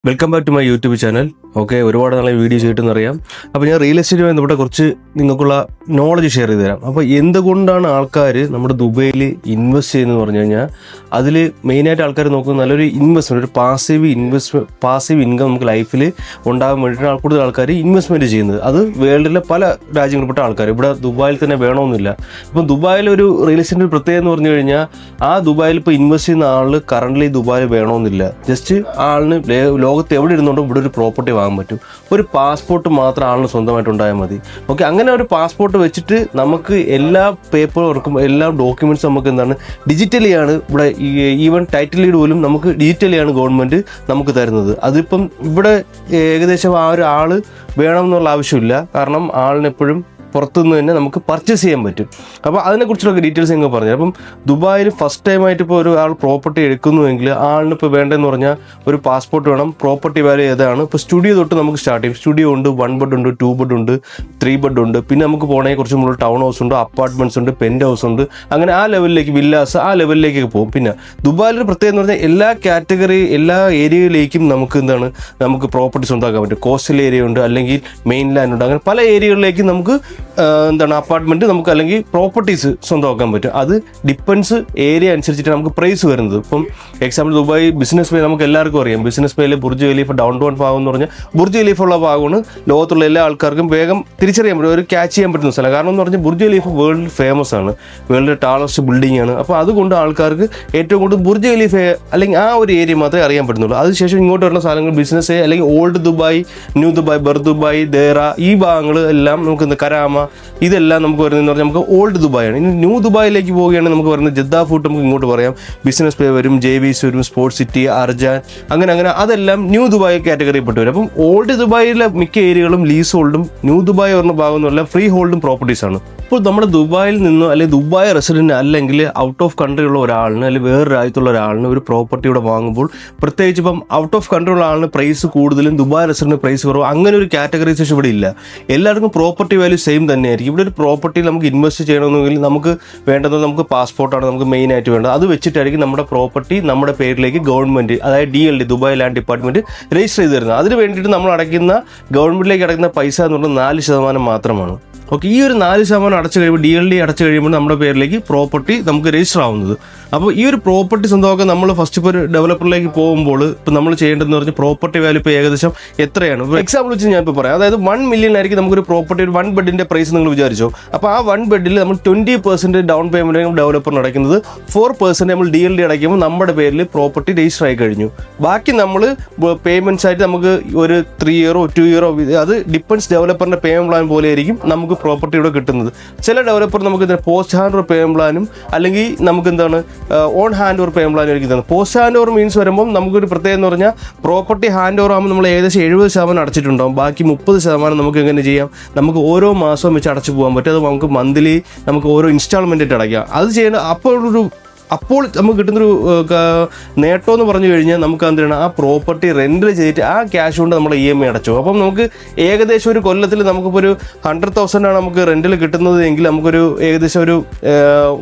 Welcome back to my YouTube channel. Okay, ഒരുപാട് നാളെ video ചെയ്തിട്ടെന്ന് അറിയാം. അപ്പോൾ ഞാൻ റിയൽ എസ്റ്റേറ്റുമായി ബന്ധപ്പെട്ട കുറച്ച് നിങ്ങൾക്കുള്ള നോളജ് ഷെയർ ചെയ്ത് തരാം. അപ്പോൾ എന്തുകൊണ്ടാണ് ആൾക്കാർ നമ്മുടെ ദുബൈയിൽ ഇൻവെസ്റ്റ് ചെയ്യുന്നതെന്ന് പറഞ്ഞു കഴിഞ്ഞാൽ അതിൽ മെയിനായിട്ട് ആൾക്കാർ നോക്കുന്നത് നല്ലൊരു ഇൻവെസ്റ്റ്മെൻറ്റ്, ഒരു പാസീവ് ഇൻകം നമുക്ക് ലൈഫിൽ ഉണ്ടാകാൻ വേണ്ടിയിട്ടാണ് കൂടുതൽ ആൾക്കാർ ഇൻവെസ്റ്റ്മെൻറ്റ് ചെയ്യുന്നത്. അത് വേൾഡിലെ പല രാജ്യങ്ങളിൽപ്പെട്ട ആൾക്കാർ ഇവിടെ ദുബായിൽ തന്നെ വേണമെന്നില്ല. ഇപ്പം ദുബായിലൊരു റിയൽ എസ്റ്റേറ്റിൻ്റെ പ്രത്യേകത എന്ന് പറഞ്ഞു കഴിഞ്ഞാൽ ആ ദുബായിൽ ഇപ്പോൾ ഇൻവെസ്റ്റ് ചെയ്യുന്ന ആൾ കറൻ്റ്ലി ദുബായിൽ വേണമെന്നില്ല. ജസ്റ്റ് ആളിന് ലോകത്ത് എവിടെ ഇരുന്നുകൊണ്ടും ഇവിടെ ഒരു പ്രോപ്പർട്ടി വാങ്ങാൻ പറ്റും. ഒരു പാസ്പോർട്ട് മാത്രം ആളിന് സ്വന്തമായിട്ട് ഉണ്ടായാൽ മതി. ഓക്കെ, അങ്ങനെ ഒരു പാസ്പോർട്ട് വെച്ചിട്ട് നമുക്ക് എല്ലാ പേപ്പർ വർക്കും എല്ലാ ഡോക്യുമെൻറ്റ്സും നമുക്ക് എന്താണ് ഡിജിറ്റലിയാണ് ഇവിടെ. ഈവൻ ടൈറ്റിൽ ഡീഡ് പോലും നമുക്ക് ഡിജിറ്റലിയാണ് ഗവൺമെൻറ് നമുക്ക് തരുന്നത്. അതിപ്പം ഇവിടെ ഏകദേശം ആ ഒരു ആൾ വേണമെന്നുള്ള ആവശ്യമില്ല. കാരണം ആളിനെപ്പോഴും പുറത്തുനിന്ന് തന്നെ നമുക്ക് പർച്ചേസ് ചെയ്യാൻ പറ്റും. അപ്പോൾ അതിനെക്കുറിച്ചുള്ള ഡീറ്റെയിൽസ് നിങ്ങൾ പറഞ്ഞു. അപ്പം ദുബായിൽ ഫസ്റ്റ് ടൈമായിട്ട് ഇപ്പോൾ ഒരു ആൾ പ്രോപ്പർട്ടി എടുക്കുന്നുവെങ്കിൽ ആളിന് ഇപ്പോൾ വേണ്ടതെന്ന് പറഞ്ഞാൽ ഒരു പാസ്പോർട്ട് വേണം. പ്രോപ്പർട്ടി വാല്യൂ ഏതാണ്? ഇപ്പോൾ സ്റ്റുഡിയോ തൊട്ട് നമുക്ക് സ്റ്റാർട്ട് ചെയ്യും. സ്റ്റുഡിയോ ഉണ്ട്, 1 ബെഡ് ഉണ്ട്, 2 ബെഡ് ഉണ്ട്, 3 ബെഡ് ഉണ്ട്. പിന്നെ നമുക്ക് പോകണമെങ്കിൽ കുറച്ച് മുകളിൽ ടൗൺ ഹൗസ് ഉണ്ട്, അപ്പാർട്ട്മെൻറ്റ്സ് ഉണ്ട്, പെൻറ്റ് ഹൗസ് ഉണ്ട്. അങ്ങനെ ആ ലെവലിലേക്ക് വില്ലാസ് ആ ലെവലിലേക്കൊക്കെ പോകും. പിന്നെ ദുബായിലൊരു പ്രത്യേകത എന്ന് പറഞ്ഞാൽ എല്ലാ കാറ്റഗറി എല്ലാ ഏരിയയിലേക്കും നമുക്ക് പ്രോപ്പർട്ടീസ് ഉണ്ടാക്കാൻ പറ്റും. കോസ്റ്റൽ ഏരിയ ഉണ്ട്, അല്ലെങ്കിൽ മെയിൻ ലാൻഡ് ഉണ്ട്. അങ്ങനെ പല ഏരിയകളിലേക്കും നമുക്ക് അപ്പാർട്ട്മെൻറ്റ് നമുക്ക് അല്ലെങ്കിൽ പ്രോപ്പർട്ടീസ് സ്വന്തമാക്കാൻ പറ്റും. അത് ഡിപ്പെൻസ് ഏരിയ അനുസരിച്ചിട്ട് നമുക്ക് പ്രൈസ് വരുന്നത്. ഇപ്പം എക്സാമ്പിൾ ദുബായ് ബിസിനസ് പേ നമുക്ക് എല്ലാവർക്കും അറിയാം. ബിസിനസ് പേയിൽ ബുർജ് ഖലീഫ ഡൗൺ ടൗൺ ഭാഗം എന്ന് പറഞ്ഞാൽ ബുർജ് ഖലീഫ ഉള്ള ഭാഗമാണ് ലോകത്തുള്ള എല്ലാ ആൾക്കാർക്കും വേഗം തിരിച്ചറിയാൻ പറ്റും, ഒരു ക്യാച്ച് ചെയ്യാൻ പറ്റുന്ന സ്ഥലം. കാരണം എന്ന് പറഞ്ഞാൽ ബുർജ് ഖലീഫ വേൾഡിൽ ഫേമസ് ആണ്, വേൾഡിലെ ടാളസ്റ്റ് ബിൽഡിംഗ് ആണ്. അപ്പോൾ അതുകൊണ്ട് ആൾക്കാർക്ക് ഏറ്റവും കൂടുതൽ ബുർജ് ഖലീഫ അല്ലെങ്കിൽ ആ ഒരു ഏരിയ മാത്രമേ അറിയാൻ പറ്റുന്നുള്ളൂ. അതിനുശേഷം ഇങ്ങോട്ട് വരുന്ന സ്ഥലങ്ങൾ ബിസിനസ് അല്ലെങ്കിൽ ഓൾഡ് ദുബായ്, ന്യൂ ദുബായ്, ബർ ദുബായ്, ദേറ, ഈ ഭാഗങ്ങൾ എല്ലാം നമുക്ക് കരാമ, ഇതെല്ലാം നമുക്ക് വരുന്നതെന്ന് പറഞ്ഞാൽ നമുക്ക് ഓൾഡ് ദുബായാണ്. ഇനി ന്യൂ ദുബായിലേക്ക് പോവുകയാണെങ്കിൽ നമുക്ക് വരുന്നത് ജദ്ദ ഫൂട്ട് നമുക്ക് ഇങ്ങോട്ട് പറയാം. ബിസിനസ് പേ വരും, JVs വരും, സ്പോർട്സ് സിറ്റി, അർജാൻ, അങ്ങനെ അതെല്ലാം ന്യൂ ദുബായ് കാറ്റഗറിയിൽപ്പെട്ട് വരും. അപ്പം ഓൾഡ് ദുബായിലെ മിക്ക ഏരിയകളും ലീസ് ഹോൾഡും ന്യൂ ദുബായ് പറഞ്ഞ ഭാഗം എന്നുള്ള ഫ്രീ ഹോൾഡും പ്രോപ്പർട്ടീസാണ്. ഇപ്പോൾ നമ്മുടെ ദുബായിൽ നിന്നോ അല്ലെങ്കിൽ ദുബായ് റെസിഡൻറ്റ് അല്ലെങ്കിൽ ഔട്ട് ഓഫ് കൺട്രി ഉള്ള ഒരാളിന് അല്ലെങ്കിൽ വേറെ രാജ്യത്തുള്ള ഒരാളിന് ഒരു പ്രോപ്പർട്ടി ഇവിടെ വാങ്ങുമ്പോൾ, പ്രത്യേകിച്ച് ഇപ്പം ഔട്ട് ഓഫ് കൺട്രി ഉള്ള ആളിന് പ്രൈസ് കൂടുതലും ദുബായ് റെസിഡൻറ്റ് പ്രൈസ് കുറവ്, അങ്ങനെ ഒരു കാറ്റഗറൈസേഷൻ ഇവിടെ ഇല്ല. എല്ലാവർക്കും പ്രോപ്പർട്ടി വാല്യൂ സെയിം തന്നെയായിരിക്കും. ഇവിടെ ഒരു പ്രോപ്പർട്ടിയിൽ നമുക്ക് ഇൻവെസ്റ്റ് ചെയ്യണമെന്നെങ്കിൽ നമുക്ക് വേണ്ടത് നമുക്ക് പാസ്പോർട്ടാണ് നമുക്ക് മെയിനായിട്ട് വേണ്ടത്. അത് വെച്ചിട്ടായിരിക്കും നമ്മുടെ പ്രോപ്പർട്ടി നമ്മുടെ പേരിലേക്ക് ഗവൺമെൻറ്, അതായത് DLD Dubai land department register ചെയ്ത് തരുന്നത്. അതിന് വേണ്ടിയിട്ട് നമ്മൾ അടയ്ക്കുന്ന ഗവൺമെൻറ്റിലേക്ക് അടയ്ക്കുന്ന പൈസ എന്ന് പറഞ്ഞാൽ 4% മാത്രമാണ്. ഓക്കെ, ഈ ഒരു 4% അടച്ചു കഴിയുമ്പോൾ DLD അടച്ചു കഴിയുമ്പോൾ നമ്മുടെ പേരിലേക്ക് പ്രോപ്പർട്ടി നമുക്ക് രജിസ്റ്റർ ആവുന്നത്. അപ്പോൾ ഈ ഒരു പ്രോപ്പർട്ടി സ്വന്തമാക്കാൻ നമ്മൾ ഫസ്റ്റ് ഇപ്പോൾ ഒരു ഡെവലപ്പറിലേക്ക് പോകുമ്പോൾ ഇപ്പോൾ നമ്മൾ ചെയ്യേണ്ടതെന്ന് പറഞ്ഞാൽ പ്രോപ്പർട്ടി വാല്യൂ ഇപ്പോൾ ഏകദേശം എത്രയാണ്? എക്സാമ്പിൾ വെച്ച് ഞാൻ ഇപ്പോൾ പറയാം. അതായത് 1 മില്യൺ ആയിരിക്കും നമുക്കൊരു പ്രോപ്പർട്ടി, ഒരു 1 ബെഡിൻ്റെ പ്രൈസ് നിങ്ങൾ വിചാരിച്ചോ. അപ്പോൾ ആ 1 ബെഡിൽ നമ്മൾ 20% ഡൗൺ പേയ്മെൻറ്റ് ഡെവലപ്പറിന് അടയ്ക്കുന്നത്, 4% നമ്മൾ DLD അടയ്ക്കുമ്പോൾ നമ്മുടെ പേരിൽ പ്രോപ്പർട്ടി രജിസ്റ്റർ ആയി കഴിഞ്ഞു. ബാക്കി നമ്മൾ പേയ്മെൻറ്റ്സ് ആയിട്ട് നമുക്ക് ഒരു 3 ഇയറോ 2 ഇയറോ, അത് ഡിപ്പെൻസ് ഡെവലപ്പറിൻ്റെ പേയ്മെൻറ്റ് പ്ലാൻ പോലെ ആയിരിക്കും നമുക്ക് പ്രോപ്പർട്ടി ഇവിടെ കിട്ടുന്നത്. ചില ഡെവലപ്പർ നമുക്ക് പോസ്റ്റ് ഹാൻഡ് ഓവർ പേയ്മെൻറ്റ് പ്ലാനും അല്ലെങ്കിൽ നമുക്ക് ഓൺ ഹാൻഡ് ഓവർ പേയ്മെൻറ്റ് പ്ലാനും ആയിരിക്കും. പോസ്റ്റ് ഹാൻഡ് ഓവർ മീൻസ് വരുമ്പോൾ നമുക്കൊരു പ്രത്യേകം എന്ന് പറഞ്ഞാൽ പ്രോപ്പർട്ടി ഹാൻഡ് ഓവർ ആകുമ്പോൾ നമ്മൾ ഏകദേശം 70% അടച്ചിട്ടുണ്ടാകും. ബാക്കി 30% നമുക്ക് എങ്ങനെ ചെയ്യാം? നമുക്ക് ഓരോ മാസവും വെച്ച് അടച്ചു പോകാൻ പറ്റും. അത് നമുക്ക് മന്ത്ലി നമുക്ക് ഓരോ ഇൻസ്റ്റാൾമെൻ്റ് ആയിട്ട് അടയ്ക്കാം. അത് ചെയ്യേണ്ട അപ്പോൾ നമുക്ക് കിട്ടുന്നൊരു നേട്ടം എന്ന് പറഞ്ഞു കഴിഞ്ഞാൽ നമുക്ക് എന്താണ് ആ പ്രോപ്പർട്ടി റെൻ്റ് ചെയ്തിട്ട് ആ ക്യാഷ് കൊണ്ട് നമ്മൾ EMI അടച്ചു. അപ്പം നമുക്ക് ഏകദേശം ഒരു കൊല്ലത്തിൽ നമുക്കിപ്പോൾ ഒരു 100,000 ആണ് നമുക്ക് റെൻറ്റിൽ കിട്ടുന്നത് എങ്കിൽ നമുക്കൊരു ഏകദേശം ഒരു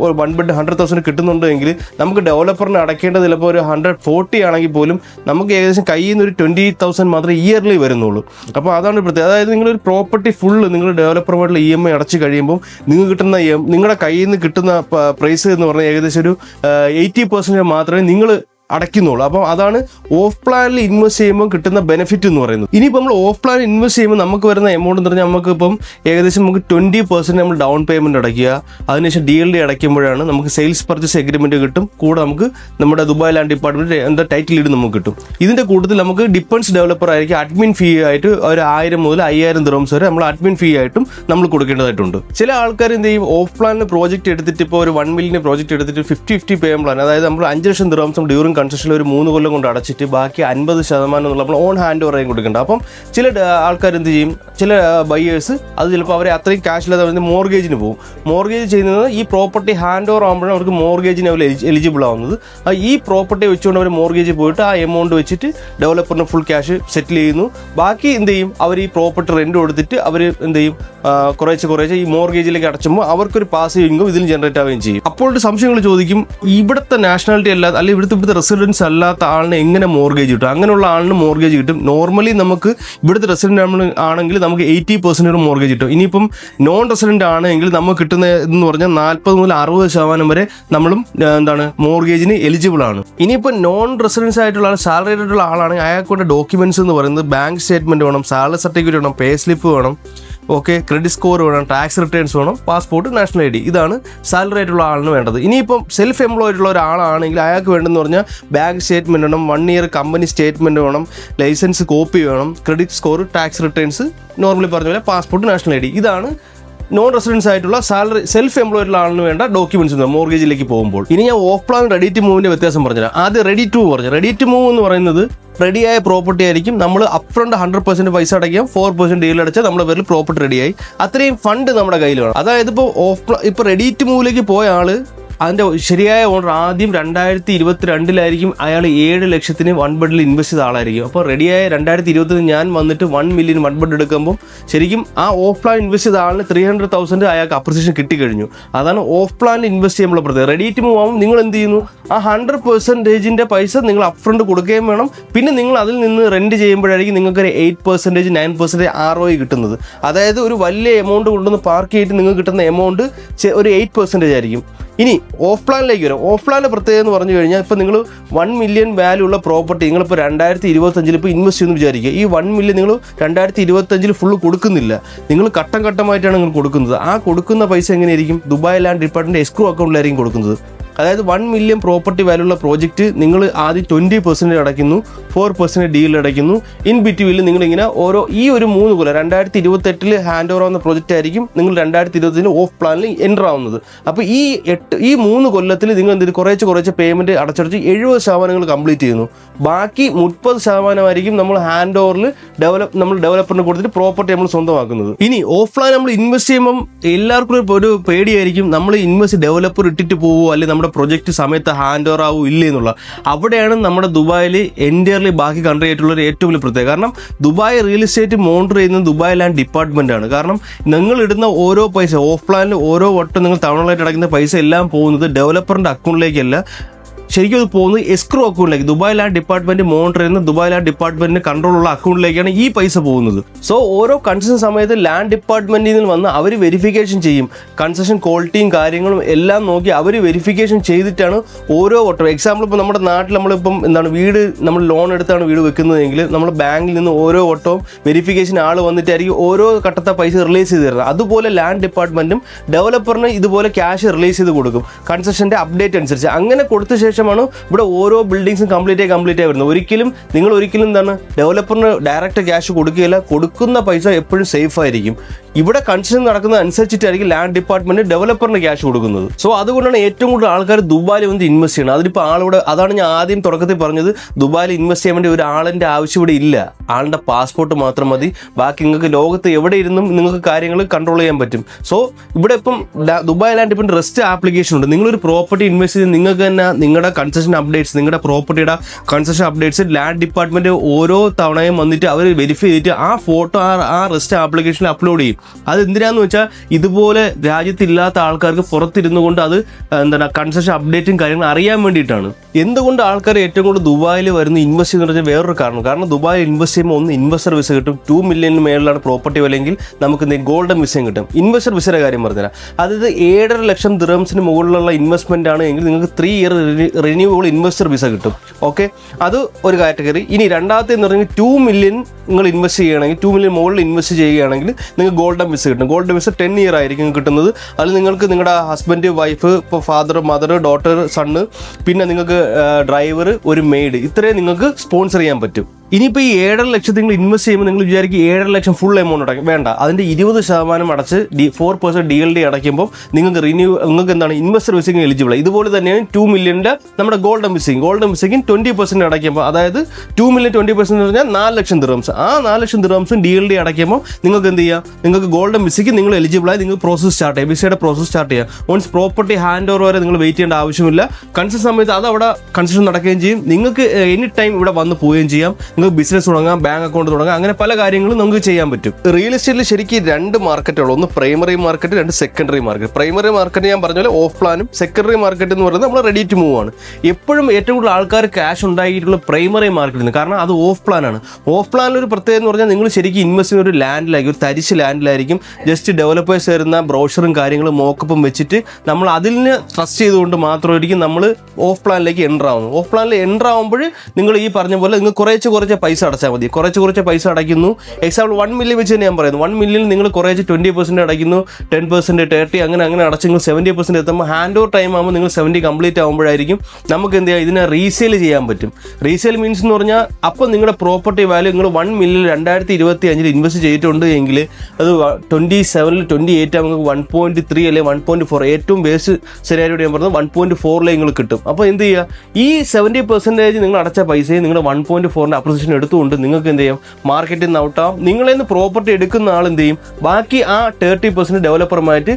1 ബെഡ് 100,000 കിട്ടുന്നുണ്ടെങ്കിൽ നമുക്ക് ഡെവലപ്പറിന് അടയ്ക്കേണ്ടത് ചിലപ്പോൾ ഒരു 140 ആണെങ്കിൽ പോലും നമുക്ക് ഏകദേശം കയ്യിൽ നിന്ന് ഒരു 20,000 മാത്രമേ ഇയർലി വരുന്നുള്ളൂ. അപ്പോൾ അതാണ് പ്രത്യേകത. അതായത് നിങ്ങളൊരു പ്രോപ്പർട്ടി ഫുള്ള് നിങ്ങൾ ഡെവലപ്പറുമായിട്ടുള്ള EMI അടച്ചു കഴിയുമ്പോൾ നിങ്ങൾക്ക് കിട്ടുന്ന നിങ്ങളുടെ കയ്യിൽ നിന്ന് കിട്ടുന്ന പ്രൈസ് എന്ന് പറഞ്ഞാൽ ഏകദേശം ഒരു 80% മാത്രമേ നിങ്ങൾ അടയ്ക്കുന്നുള്ളൂ. അപ്പം അതാണ് ഓഫ് പ്ലാനിൽ ഇൻവെസ്റ്റ് ചെയ്യുമ്പോൾ കിട്ടുന്ന ബെനിഫിറ്റ് എന്ന് പറയുന്നത്. ഇനിയിപ്പോൾ നമ്മൾ ഓഫ് പ്ലാൻ ഇൻവെസ്റ്റ് ചെയ്യുമ്പോൾ നമുക്ക് വരുന്ന എമൗണ്ട് എന്ന് പറഞ്ഞാൽ നമുക്ക് ഇപ്പം ഏകദേശം നമുക്ക് 20% നമ്മൾ ഡൗൺ പേയ്മെൻറ്റ് അടയ്ക്കുക. അതിനുശേഷം DLD അടയ്ക്കുമ്പോഴാണ് നമുക്ക് സെയിൽസ് പർച്ചേസ് എഗ്രിമെൻറ്റ് കിട്ടും. കൂടെ നമുക്ക് നമ്മുടെ Dubai land department title deed നമുക്ക് കിട്ടും. ഇതിൻ്റെ കൂട്ടത്തിൽ നമുക്ക് ഡിപ്പെൻസ് ഡെവലപ്പർ ആയിരിക്കും അഡ്മിൻ ഫീ ആയിട്ട് ഒരു 1000 മുതൽ 5000 ദിർഹംസ് വരെ നമ്മൾ അഡ്മിൻ ഫീ ആയിട്ടും നമ്മൾ കൊടുക്കേണ്ടതായിട്ടുണ്ട്. ചില ആൾക്കാർ എന്ത് ചെയ്യും, ഓഫ് പ്ലാനിന് പ്രോജക്റ്റ് എടുത്തിട്ട് ഇപ്പോൾ ഒരു 1 മില്യൺ പ്രോജക്റ്റ് എടുത്തിട്ട് 50-50 പേയ്മെൻറ്റ് പ്ലാൻ, അതായത് നമ്മൾ 5 ലക്ഷം ദിർഹംസ് ഡ്യൂറിംഗ് കൺസ്ട്രക്ഷനിൽ ഒരു 3 കൊല്ലം കൊണ്ട് അടച്ചിട്ട് ബാക്കി 50% എന്നുള്ള നമ്മൾ ഓൺ ഹാൻഡ് ഓവർ ആയി കൊടുക്കേണ്ട. അപ്പം ചില ആൾക്കാർ എന്ത് ചെയ്യും, ചില ബയേഴ്സ് അത് ചിലപ്പോൾ അവരെ അത്രയും ക്യാഷ് ഇല്ലാതെ മോർഗേജിന് പോകും. മോർഗേജ് ചെയ്യുന്നത് ഈ പ്രോപ്പർട്ടി ഹാൻഡ് ഓവർ ആകുമ്പോഴാണ് അവർക്ക് മോർഗേജിന് അവർ എലിജിബിൾ ആവുന്നത്. ഈ പ്രോപ്പർട്ടി വെച്ചുകൊണ്ട് അവർ മോർഗേജ് പോയിട്ട് ആ എമൗണ്ട് വെച്ചിട്ട് ഡെവലപ്പറിന് ഫുൾ ക്യാഷ് സെറ്റിൽ ചെയ്യുന്നു. ബാക്കി എന്ത് ചെയ്യും, അവർ ഈ പ്രോപ്പർട്ടി റെൻറ്റ് കൊടുത്തിട്ട് അവർ എന്ത് ചെയ്യും, കുറേശ്ശെ ഈ മോർഗേജിലേക്ക് അടച്ചുമ്പോൾ അവർക്കൊരു പാസീവ് ഇൻകം ഇതിൽ ജനറേറ്റ് ആവുകയും ചെയ്യും. അപ്പോൾ സംശയങ്ങൾ ചോദിക്കും, ഇവിടുത്തെ നാഷണാലിറ്റി അല്ലാതെ അല്ലെങ്കിൽ ഇവിടുത്തെ റെസിഡൻസ് അല്ലാത്ത ആളിന് എങ്ങനെ മോർഗേജ് കിട്ടും? അങ്ങനെയുള്ള ആളിന് മോർഗേജ് കിട്ടും. നോർമലി നമുക്ക് ഇവിടുത്തെ റെസിഡന്റ് ആണെങ്കിൽ നമുക്ക് 80% മോർഗേജ് കിട്ടും. ഇനിയിപ്പം നോൺ റെസിഡന്റ് ആണെങ്കിൽ നമുക്ക് കിട്ടുന്ന എന്ന് പറഞ്ഞാൽ 40 മുതൽ 60% വരെ നമ്മളും മോർഗേജിന് എലിജിബിൾ ആണ്. ഇനിയിപ്പോൾ നോൺ റെസിഡൻസ് ആയിട്ടുള്ള സാലറി ആയിട്ടുള്ള ആളാണെങ്കിൽ അയാൾക്കുള്ള ഡോക്യുമെന്റ്സ് എന്ന് പറയുന്നത് ബാങ്ക് സ്റ്റേറ്റ്മെന്റ് വേണം, സാലറി സർട്ടിഫിക്കറ്റ് വേണം, പേ സ്ലിപ്പ് വേണം, ഓക്കെ, ക്രെഡിറ്റ് സ്കോർ വേണം, ടാക്സ് റിട്ടേൺസ് വേണം, പാസ്പോർട്ട്, നാഷണൽ ID. ഇതാണ് സാലറി ആയിട്ടുള്ള ആളിന് വേണ്ടത്. ഇനിയിപ്പം സെൽഫ് എംപ്ലോയ്ഡ് ഉള്ള ഒരാളാണെങ്കിൽ അയാൾക്ക് വേണ്ടെന്ന് പറഞ്ഞാൽ ബാങ്ക് സ്റ്റേറ്റ്മെൻറ്റ് വേണം, 1 ഇയർ കമ്പനി സ്റ്റേറ്റ്മെൻറ്റ് വേണം, ലൈസൻസ് കോപ്പി വേണം, credit score, tax returns, normally പറഞ്ഞ പോലെ പാസ്പോർട്ട്, നാഷണൽ ID. ഇതാണ് നോൺ റെസിഡൻസ് ആയിട്ടുള്ള സാലറി സെൽഫ് എംപ്ലോയ്ഡ് ആളിന് വേണ്ട ഡോക്യുമെന്റ്സ് മോർഗേജിലേക്ക് പോകുമ്പോൾ. ഇനി ഞാൻ ഓഫ് പ്ലാൻ റെഡി ടു മൂവിന്റെ വ്യത്യാസം പറഞ്ഞുതരാം. ആദ്യം റെഡി ടു പറഞ്ഞു. റെഡി ടു മൂവ് എന്ന് പറയുന്നത് റെഡിയായ പ്രോപ്പർട്ടി ആയിരിക്കും. നമ്മൾ അപ്ഫ്രണ്ട് 100% പൈസ അടയ്ക്കാം, 4% ഡീൽ അടച്ചാൽ നമ്മുടെ പേരിൽ പ്രോപ്പർട്ടി റെഡിയായി. അത്രയും ഫണ്ട് നമ്മുടെ കയ്യിൽ വേണം. അതായത് ഇപ്പോൾ റെഡി ടു മൂവിലേക്ക് പോയ ആള് അതിൻ്റെ ശരിയായ ഓണർ ആദ്യം 2022 അയാൾ 7 ലക്ഷത്തിന് വൺ ബെഡിൽ ഇൻവെസ്റ്റ് ചെയ്ത ആളായിരിക്കും. അപ്പോൾ റെഡിയായ 2020 ഞാൻ വന്നിട്ട് 1 മില്യൺ വൺ ബെഡ് എടുക്കുമ്പോൾ ശരിക്കും ആ ഓഫ് പ്ലാൻ ഇൻവെസ്റ്റ് ചെയ്ത ആളിന് 300,000 അയാൾക്ക് അപ്രിസിയേഷൻ കിട്ടിക്കഴിഞ്ഞു. അതാണ് ഓഫ് പ്ലാനിൽ ഇൻവെസ്റ്റ് ചെയ്യുമ്പോൾ പ്രത്യേകത. റെഡി ടു മൂവ് ആകുമ്പോൾ നിങ്ങൾ എന്ത് ചെയ്യുന്നു, ആ 100% പൈസ നിങ്ങൾ അപ്ഫ്രണ്ട് കൊടുക്കുകയും വേണം. പിന്നെ നിങ്ങൾ അതിൽ നിന്ന് റെന്റ് ചെയ്യുമ്പോഴായിരിക്കും നിങ്ങൾക്കൊരു 8%, 9% ROI കിട്ടുന്നത്. അതായത് ഒരു വലിയ എമൗണ്ട് കൊണ്ടുവന്ന് പാർക്ക് ചെയ്തിട്ട് നിങ്ങൾക്ക് കിട്ടുന്ന എമൗണ്ട് ഒരു 8% ആയിരിക്കും. ഇനി ഓഫ് പ്ലാനിലേക്ക് വരും. ഓഫ് പ്ലാനിൻ്റെ പ്രത്യേകത എന്ന് പറഞ്ഞു കഴിഞ്ഞാൽ ഇപ്പോൾ നിങ്ങൾ 1 മില്യൺ വാല്യൂ ഉള്ള പ്രോപ്പർട്ടി നിങ്ങളിപ്പോൾ 2025 ഇപ്പോൾ ഇൻവെസ്റ്റ് ചെയ്യുമെന്ന് വിചാരിക്കുക. ഈ 1 മില്യൺ നിങ്ങൾ 2025 ഫുള്ള് കൊടുക്കുന്നില്ല, നിങ്ങൾ ഘട്ടം ഘട്ടമായിട്ടാണ് നിങ്ങൾ കൊടുക്കുന്നത്. ആ കൊടുക്കുന്ന പൈസ എങ്ങനെയായിരിക്കും? ദുബായ് ലാൻഡ് ഡിപ്പാർട്ട്മെൻറ്റ് എസ്ക്രോ അക്കൗണ്ടിലായിരിക്കും കൊടുക്കുന്നത്. അതായത് 1 മില്യൺ പ്രോപ്പർട്ടി വാല്യൂ ഉള്ള പ്രോജക്റ്റ് നിങ്ങൾ ആദ്യം 20% അടയ്ക്കുന്നു, 4% ഡീൽ അടയ്ക്കുന്നു. ഇൻ ബിറ്റ്വീനിൽ നിങ്ങളിങ്ങനെ ഈ ഒരു 3 കൊല്ലം 2028 ഹാൻഡ് ഓവർ ആവുന്ന പ്രോജക്റ്റ് ആയിരിക്കും നിങ്ങൾ 2025 ഓഫ് പ്ലാനിൽ എൻ്റർ ആവുന്നത്. അപ്പോൾ ഈ 3 കൊല്ലത്തിൽ നിങ്ങൾ എന്ത് കുറച്ച് പേയ്മെൻറ്റ് അടച്ചടച്ച് 70% നിങ്ങൾ കംപ്ലീറ്റ് ചെയ്യുന്നു. ബാക്കി 30% ആയിരിക്കും നമ്മൾ ഹാൻഡ് ഓവറിൽ നമ്മൾ ഡെവലപ്പറിന് കൊടുത്തിട്ട് പ്രോപ്പർട്ടി നമ്മൾ സ്വന്തമാക്കുന്നത്. ഇനി ഓഫ് പ്ലാൻ നമ്മൾ ഇൻവെസ്റ്റ് ചെയ്യുമ്പം എല്ലാവർക്കും ഒരു പേടിയായിരിക്കും, നമ്മൾ ഇൻവെസ്റ്റ് ഡെവലപ്പർ ഇട്ടിട്ട് പോവോ അല്ലെങ്കിൽ നമ്മുടെ പ്രൊജക്റ്റ് സമയത്ത് ഹാൻഡ് ഓവർ ആവും ഇല്ല എന്നുള്ള. അവിടെയാണ് നമ്മുടെ ദുബായിൽ എൻറ്റയർലി ബാക്കി കൺട്രി ആയിട്ടുള്ള ഒരു ഏറ്റവും വലിയ പ്രത്യേകത. കാരണം ദുബായ് റിയൽ എസ്റ്റേറ്റ് മോണിറ്റർ ചെയ്യുന്നത് ദുബായ് ലാൻഡ് ഡിപ്പാർട്ട്മെന്റ് ആണ്. കാരണം നിങ്ങൾ ഇടുന്ന ഓരോ പൈസ ഓഫ് പ്ലാനിൽ ഓരോ വട്ടം നിങ്ങൾ തവണകളായിട്ട് അടയ്ക്കുന്ന പൈസ എല്ലാം പോകുന്നത് ഡെവലപ്പറിന്റെ അക്കൗണ്ടിലേക്കല്ല, ശരിക്കും അത് പോകുന്നത് എസ്ക്രോ അക്കൗണ്ടിലേക്ക്. ദുബായ് ലാൻഡ് ഡിപ്പാർട്ട്മെന്റ് മോണിറ്റർ ചെയ്യുന്ന ദുബായ് ലാൻഡ് ഡിപ്പാർട്ട്മെന്റിന് കൺട്രോളുള്ള അക്കൗണ്ടിലേക്കാണ് ഈ പൈസ പോകുന്നത്. സോ ഓരോ കൺസെഷൻ സമയത്ത് ലാൻഡ് ഡിപ്പാർട്ട്മെന്റിൽ നിന്ന് വന്ന് അവർ വെരിഫിക്കേഷൻ ചെയ്യും. കൺസെഷൻ ക്വാളിറ്റിയും കാര്യങ്ങളും എല്ലാം നോക്കി അവർ വെരിഫിക്കേഷൻ ചെയ്തിട്ടാണ് ഓരോ വട്ടം. എക്സാമ്പിൾ ഇപ്പോൾ നമ്മുടെ നാട്ടിൽ നമ്മളിപ്പം വീട് നമ്മൾ ലോൺ എടുത്താണ് വീട് വെക്കുന്നതെങ്കിൽ നമ്മൾ ബാങ്കിൽ നിന്ന് ഓരോ വട്ടവും വെരിഫിക്കേഷൻ ആൾ വന്നിട്ടായിരിക്കും ഓരോ ഘട്ടത്തെ പൈസ റിലീസ് ചെയ്ത് തരുന്നത്. അതുപോലെ ലാൻഡ് ഡിപ്പാർട്ട്മെന്റും ഡെവലപ്പറിന് ഇതുപോലെ ക്യാഷ് റിലീസ് ചെയ്ത് കൊടുക്കും കൺസെഷന്റെ അപ്ഡേറ്റ് അനുസരിച്ച്. അങ്ങനെ കൊടുത്ത ശേഷം ഇവിടെ ഓരോ ബിൽഡിങ്സും കംപ്ലീറ്റ് ആയി വരുന്നത്. നിങ്ങൾ ഒരിക്കലും ഡെവലപ്പറിന് ഡയറക്റ്റ് ക്യാഷ് കൊടുക്കുകയില്ല. കൊടുക്കുന്ന പൈസ എപ്പോഴും സേഫ് ആയിരിക്കും. ഇവിടെ കൺസ്ട്രക്ഷൻ നടക്കുന്ന അനുസരിച്ചിട്ടായിരിക്കും ലാൻഡ് ഡിപ്പാർട്ട്മെന്റ് ഡെവലപ്പറിന് ക്യാഷ് കൊടുക്കുന്നത്. സോ അതുകൊണ്ടാണ് ഏറ്റവും കൂടുതൽ ആൾക്കാർ ദുബായിൽ വന്ന് ഇൻവെസ്റ്റ് ചെയ്യുന്നത്. അതിലിപ്പോൾ അതാണ് ഞാൻ ആദ്യം തുടക്കത്തിൽ പറഞ്ഞത്, ദുബായിൽ ഇൻവെസ്റ്റ് ചെയ്യാൻ വേണ്ടി ഒരു ആളിന്റെ ആവശ്യം ഇവിടെ ഇല്ല. ആളുടെ പാസ്പോർട്ട് മാത്രം മതി. ബാക്കി നിങ്ങൾക്ക് ലോകത്ത് എവിടെ ഇരുന്നും നിങ്ങൾക്ക് കാര്യങ്ങൾ കൺട്രോൾ ചെയ്യാൻ പറ്റും. സോ ഇവിടെ ഇപ്പം Dubai land department rest application ഉണ്ട്. നിങ്ങളൊരു പ്രോപ്പർട്ടി ഇൻവെസ്റ്റ് ചെയ്ത് നിങ്ങൾക്ക് തന്നെ നിങ്ങളുടെ കൺസെഷൻ അപ്ഡേറ്റ്സ്, നിങ്ങളുടെ പ്രോപ്പർട്ടിയുടെ കൺസെഷൻ അപ്ഡേറ്റ്സ് ലാൻഡ് ഡിപ്പാർട്ട്മെന്റ് ഓരോ തവണയും വന്നിട്ട് അവർ വെരിഫൈ ചെയ്തിട്ട് ആ ഫോട്ടോ ആ റെസ്റ്റ് ആപ്ലിക്കേഷനിൽ അപ്ലോഡ് ചെയ്യും. അത് എന്തിനാന്ന് വെച്ചാൽ ഇതുപോലെ രാജ്യത്തില്ലാത്ത ആൾക്കാർക്ക് പുറത്തിരുന്നു കൊണ്ട് അത് കൺസെഷൻ അപ്ഡേറ്റും കാര്യങ്ങളും അറിയാൻ വേണ്ടിയിട്ടാണ്. എന്തുകൊണ്ട് ആൾക്കാർ ഏറ്റവും കൂടുതൽ ദുബായിൽ വരുന്ന ഇൻവെസ്റ്റ് ചെയ്യുന്ന പറഞ്ഞാൽ വേറൊരു കാരണം ദുബായിൽ ഇൻവെസ്റ്റ് ചെയ്യുമ്പോൾ ഒന്ന് ഇൻവെസ്റ്റർ വിസ കിട്ടും. 2 മില്യണിന് മേളിലാണ് പ്രോപ്പർട്ടി വിലയെങ്കിൽ നമുക്ക് ഗോൾഡൻ വിസയും കിട്ടും. ഇൻവെസ്റ്റർ വിസയുടെ കാര്യം പറഞ്ഞുതരാം. അതായത് 7.5 ലക്ഷം ദിർഹംസിന് മുകളിലുള്ള ഇൻവെസ്റ്റ്മെന്റ് ആണ് എങ്കിൽ നിങ്ങൾക്ക് 3 ഇയർ റിന്യൂവബിൾ ഇൻവെസ്റ്റർ വിസ കിട്ടും. ഓക്കെ, അത് ഒരു കാറ്റഗറി. ഇനി രണ്ടാമത്തെ എന്ന് പറഞ്ഞാൽ 2 മില്യൺ നിങ്ങൾ ഇൻവെസ്റ്റ് ചെയ്യുകയാണെങ്കിൽ, 2 മില്യൺ മുകളിൽ ഇൻവെസ്റ്റ് ചെയ്യുകയാണെങ്കിൽ നിങ്ങൾക്ക് ഗോൾഡൻ വിസ കിട്ടും. ഗോൾഡൻ വിസ 10 ഇയർ ആയിരിക്കും കിട്ടുന്നത്. അതിൽ നിങ്ങൾക്ക് നിങ്ങളുടെ ഹസ്ബൻഡ്, വൈഫ്, ഇപ്പോൾ ഫാദർ, മദർ, ഡോട്ടർ, സണ്ണ്, പിന്നെ നിങ്ങൾക്ക് ഡ്രൈവർ, ഒരു മെയ്ഡ്, ഇത്രയും നിങ്ങൾക്ക് സ്പോൺസർ ചെയ്യാൻ പറ്റും. ഇനിയിപ്പോൾ ഈ 7.5 ലക്ഷത്തിൽ നിങ്ങൾ ഇൻവെസ്റ്റ് ചെയ്യുമ്പോൾ നിങ്ങൾ വിചാരിക്കും 7.5 ലക്ഷം ഫുൾ എമൗണ്ട് അടയ്ക്കും. വേണ്ട, അതിൻ്റെ 20% അടച്ച് 4% DLD അടയ്ക്കുമ്പോൾ നിങ്ങൾക്ക് എന്താണ് ഇൻവെസ്റ്റർ വിസയ്ക്ക് എലിജിബിൾ. ഇതുപോലെ തന്നെയാണ് 2 മില്യൻ്റെ നമ്മുടെ ഗോൾഡൻ വിസയ്ക്കും 20% അടയ്ക്കുമ്പോൾ, അതായത് 2 മില്യൺ 20% എന്ന് പറഞ്ഞാൽ 4 ലക്ഷം ദിർഹംസ്. ആ 4 ലക്ഷം ദിർഹംസും DLD അടയ്ക്കുമ്പോൾ നിങ്ങൾക്ക് എന്ത് ചെയ്യാം, നിങ്ങൾക്ക് ഗോൾഡൻ വിസയ്ക്ക് നിങ്ങൾ എലിജിബിളായി നിങ്ങൾ പ്രോസസ് സ്റ്റാർട്ട് ചെയ്യാം, വിസയുടെ പ്രോസസ് സ്റ്റാർട്ട് ചെയ്യാം. വൺസ് പ്രോപ്പർട്ടി ഹാൻഡ് ഓവർ വരെ നിങ്ങൾ വെയിറ്റ് ചെയ്യേണ്ട ആവശ്യമില്ല. കൺസെഷൻ സമയത്ത് അത് അവിടെ കൺസെഷൻ നടക്കുകയും ചെയ്യും. നിങ്ങൾക്ക് എനി ടൈം ഇവിടെ വന്ന് പോവുകയും ചെയ്യാം. നിങ്ങൾക്ക് ബിസിനസ് തുടങ്ങാം, ബാങ്ക് അക്കൗണ്ട് തുടങ്ങാം, അങ്ങനെ പല കാര്യങ്ങളും നമുക്ക് ചെയ്യാൻ പറ്റും. റിയൽ എസ്റ്റേറ്റിൽ ശരിക്കും 2 മാർക്കറ്റുകൾ, ഒന്ന് primary market, 2 secondary market. Primary market ഞാൻ പറഞ്ഞ പോലെ ഓഫ് പ്ലാനും, സെക്കൻഡറി മാർക്കറ്റ് എന്ന് പറയുന്നത് നമ്മൾ റെഡി ടു മൂവ് ആണ്. എപ്പോഴും ഏറ്റവും കൂടുതൽ ആൾക്കാർ ക്യാഷ് ഉണ്ടായിട്ടുള്ള പ്രൈമറി മാർക്കറ്റിൽ, കാരണം അത് ഓഫ് പ്ലാൻ ആണ്. ഓഫ് പ്ലാനിൽ ഒരു പ്രത്യേകത എന്ന് പറഞ്ഞാൽ നിങ്ങൾ ശരിക്കും ഇൻവെസ്റ്റ് ചെയ്യുന്ന ഒരു ലാൻഡിലായിരിക്കും, ഒരു തരിശ് ലാൻഡിലായിരിക്കും. ജസ്റ്റ് ഡെവലപ്പേഴ്സ് തരുന്ന ബ്രോഷറും കാര്യങ്ങളും മോക്കപ്പും വെച്ചിട്ട് നമ്മൾ അതിന് ട്രസ്റ്റ് ചെയ്തുകൊണ്ട് മാത്രമായിരിക്കും നമ്മൾ ഓഫ് പ്ലാനിലേക്ക് എൻ്റർ ആവുന്നത്. ഓഫ് പ്ലാനിൽ എൻ്റർ ആകുമ്പോൾ നിങ്ങൾ ഈ പറഞ്ഞ പോലെ നിങ്ങൾ കുറച്ച് പൈസ അടച്ചാൽ മതി. കുറച്ച് പൈസ അടയ്ക്കുന്നു. എക്സാമ്പിൾ 1 മില്യൺ വെച്ച് തന്നെ ഞാൻ പറയുന്നു. 1 മില്യൺ നിങ്ങൾ കുറച്ച് 20% അടയ്ക്കുന്നു, 10%, 30%, അങ്ങനെ അടച്ച് നിങ്ങൾ 70% എത്തുമ്പോൾ ഹാൻഡ് ഓവർ ടൈം ആകുമ്പോൾ നിങ്ങൾ 70 കംപ്ലീറ്റ് ആകുമ്പോഴായിരിക്കും നമുക്ക് എന്ത് ചെയ്യാം, ഇതിനെ റീസെയിൽ ചെയ്യാൻ പറ്റും. റീസെയിൽ മീൻസ് എന്ന് പറഞ്ഞാൽ അപ്പോൾ നിങ്ങളുടെ പ്രോപ്പർട്ടി വാല്യൂ നിങ്ങൾ 1 മില്യൺ 2025 ഇൻവെസ്റ്റ് ചെയ്തിട്ടുണ്ട് എങ്കിൽ അത് 27 28 നമുക്ക് 1.3 അല്ലെങ്കിൽ 1.4 ഏറ്റവും ബേസ് ശരിയായിട്ട് ഞാൻ പറഞ്ഞത് 1.4 നിങ്ങൾ കിട്ടും. അപ്പോൾ എന്ത് ചെയ്യുക, ഈ 70% നിങ്ങൾ അടച്ച പൈസയും നിങ്ങളുടെ 1.4 അപ്രിസിയേഷൻ എടുത്തുകൊണ്ട് നിങ്ങൾക്ക് എന്ത് ചെയ്യാം, മാർക്കറ്റിൽ നിന്ന് ഔട്ടാവും. നിങ്ങളിൽ നിന്ന് പ്രോപ്പർട്ടി എടുക്കുന്ന ആൾ എന്ത് ചെയ്യും, ബാക്കി ആ 30% ഡെവലപ്പറുമായിട്ട്